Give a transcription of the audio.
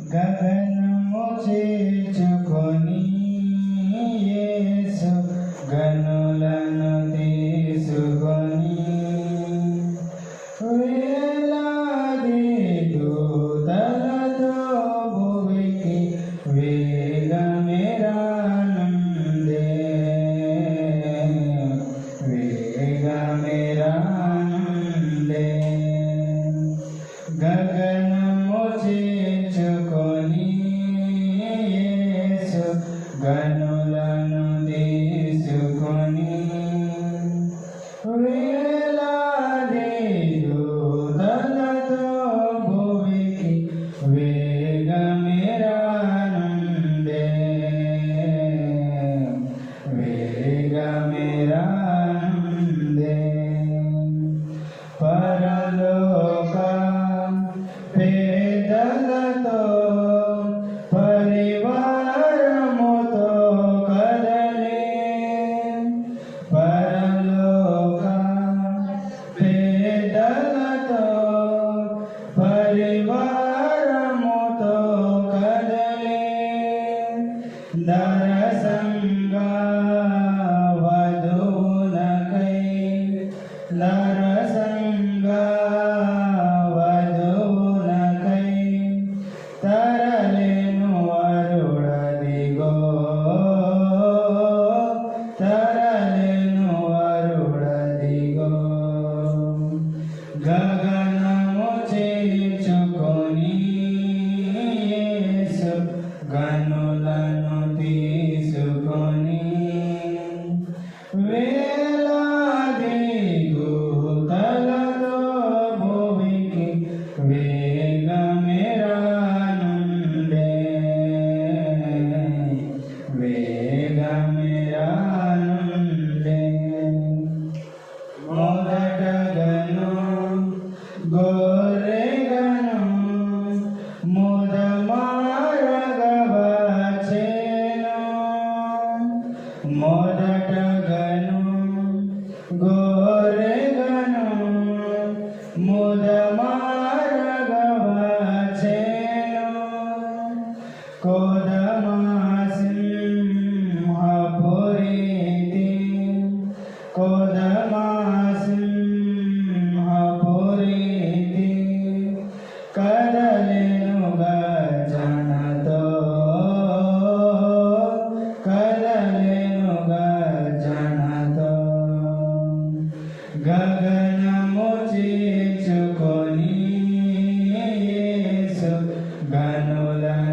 గగనము చేర్చుకొని యేసు గనులను తీసుకొని వేలాది దూతలతో భువికి వేగమే రానుందే వేగమే రానుందే గగనము చేర్చుకొని యేసు గనులను తీసుకొని వేలాది దూతలతో భువికి వేగమే రానుందే వేగమే రానుందే పరలోక పేదలతో పరివారముతో కదలే పరలోక పేదలతో పరివారముతో కదలే దరసంగా వధువులకై దరసంగా వధువులకై తరలేను వరుడదిగో తరలేను వరుడదిగో గగనము చేర్చుకొని యేసు గనులను తీసుకొని వేలాది దూతలతో భువికి వేగమే రానుందే వేగమే రానుందే మొదటగను గోరెగను ముదమారగవచెను మొదటగను గోరెగను ముదమారగవచెను కోదమాసింహపురీతి కోదమాసింహపురీతి కదలెను గర్జనతో కదలెను గర్జనతో గగనము చేర్చుకొని యేసు గనులను